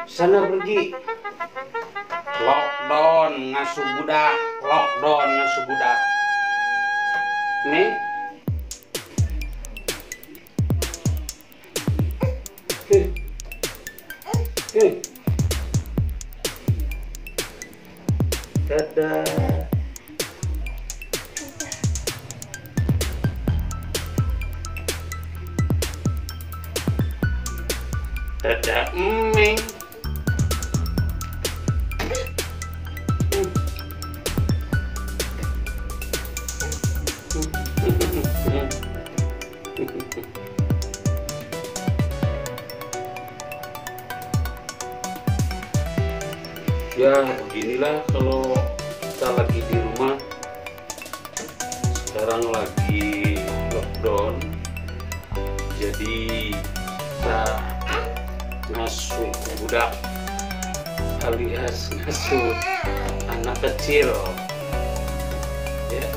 Sana pergi. Lockdown ngasuh budak. Lockdown ngasuh budak. Nih. Dadah. Dadah Ming. Ya beginilah kalau kita lagi di rumah. Sekarang lagi lockdown, jadi kita ngasuh budak alias ngasuh anak kecil ya.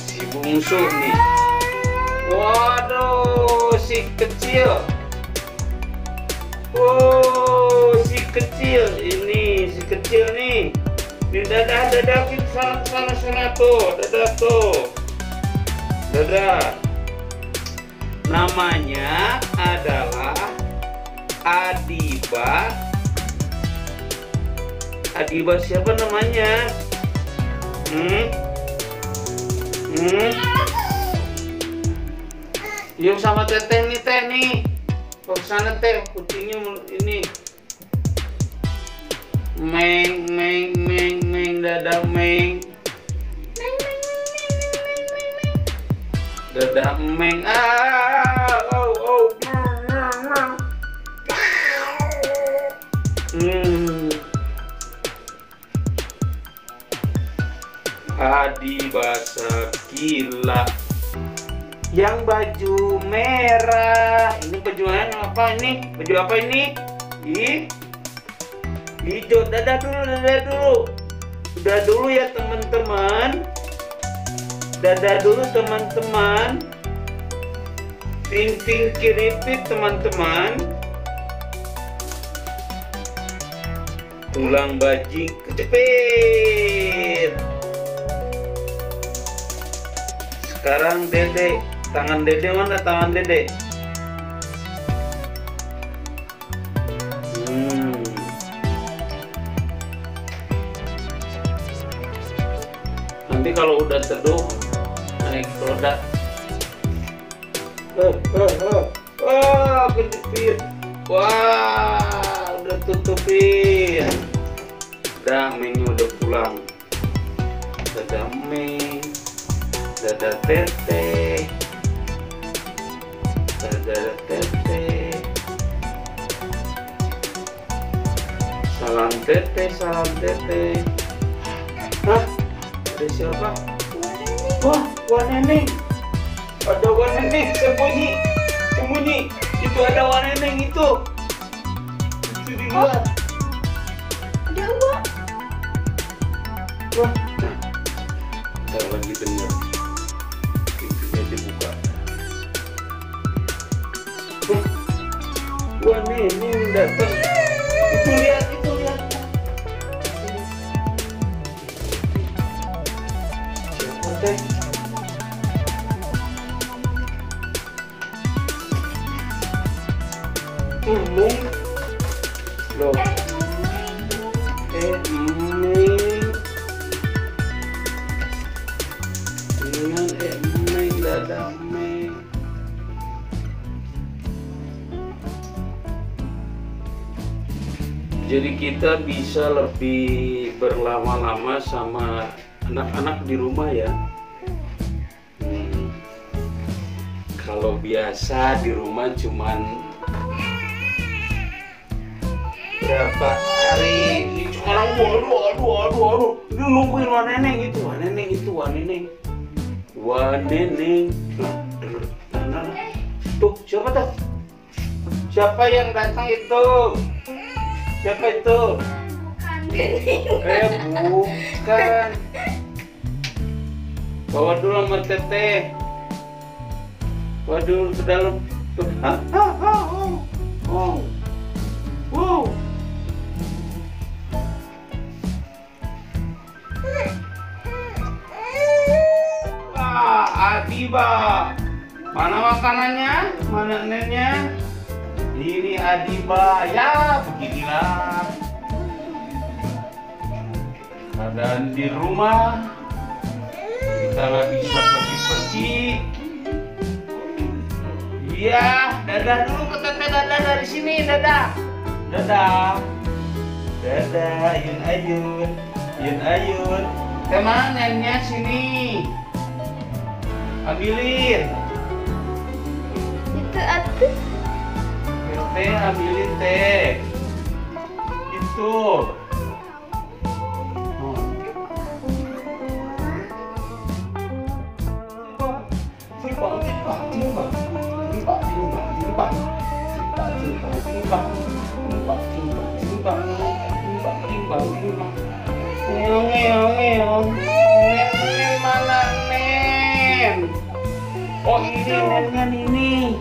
Si bungsu nih, waduh si kecil, oh si kecil ini, si kecil nih di dadah kita sana tuh, dadah. Namanya adalah Adiba. Adiba siapa namanya? Yuk sama teteh nih. Kok sana teh kucingnya ini. Meng, dadah Meng. Dadah Meng. Adiba Sakila yang baju merah. Ini baju apa ini? Baju apa ini? Hijau. Dadah dulu. Udah dulu ya teman-teman. Dadah dulu teman-teman. Ting kiripit teman-teman. Tulang bajing kejepit. Sekarang Dede, tangan Dede mana tangan Dede? Nanti kalau udah teduh naik roda. Kejepit. Wah, udah tutupin. Udah, Mengnya udah pulang. Dadah Meng. Dadah Teteh. Dadah Teteh. Salam Teteh. Hah? Ada siapa? Wah, Wan Neneng. Ada Wan Neneng sembunyi. Itu ada Wan Neneng itu. Itu di luar. Ada apa? Wah, nah. Ntar lagi dengar. Pintunya dibuka. Wan Neneng datang. Itu lihat. Siapa teh? Meng. Loh. Meng. Dadah Meng. Jadi kita bisa lebih berlama-lama sama anak-anak di rumah ya. Kalau biasa di rumah cuman berapa hari? Sekarang aduh. Ini nungguin Wan Neneng itu. Nah. Tuh, siapa tuh? Siapa yang datang itu? Siapa itu? Bukan. Bawa dulu sama Teteh. Bawa dulu ke dalam. Tuh. Adiba. Mana makanannya? Mana neneknya? Ini Adiba. Ya, beginilah keadaan di rumah. Kita nggak bisa pergi-pergi. Iya, dadah dulu ke teteh, dadah dari sini, dadah. Dadah. Dadah, Yun Ayun. Yun Ayun. Kemana neneknya sini? Ambilin. Itu atas. Teh, ambilin teh. Itu. Nen mana nen? Oh ini nennya ini.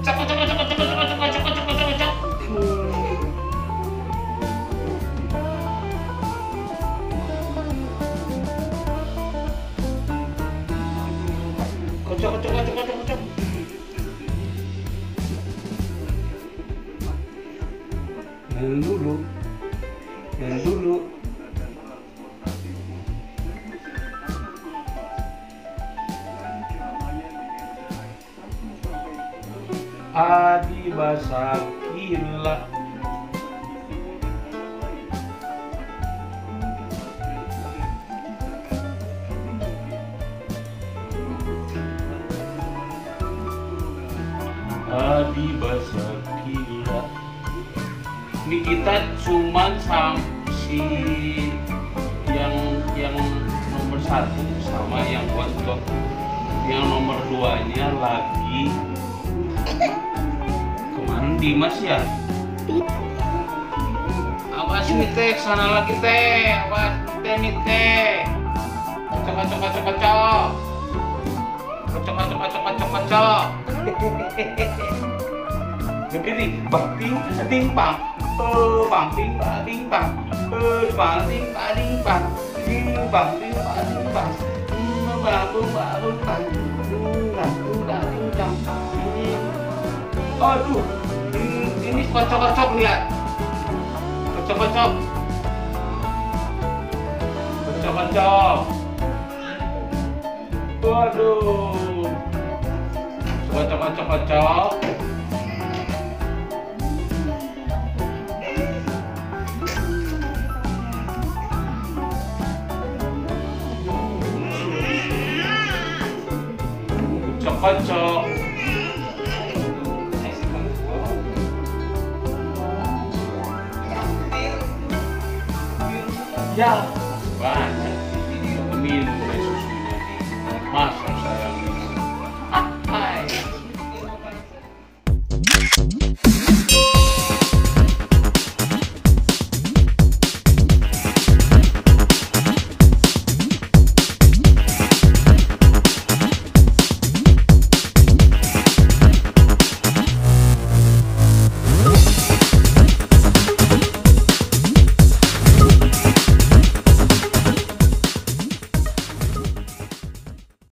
Cek. Kocok. Yang dulu. Adiba Sakila. Adiba Sakila. Ini kita cuman si yang nomor 1 sama yang untuk yang nomor 2-nya lagi kemarin Dimas ya. Awas nih teh, sana lagi teh, awas teh nih teh. Kocok. Begini, bang ting bang. Bang ting bang. Bang ting bang. Bang ting bang. Aduh, ini kocok lihat. Kocok. Waduh. Kocok. Kocok. Ya, banyak. Minum susunya. Masa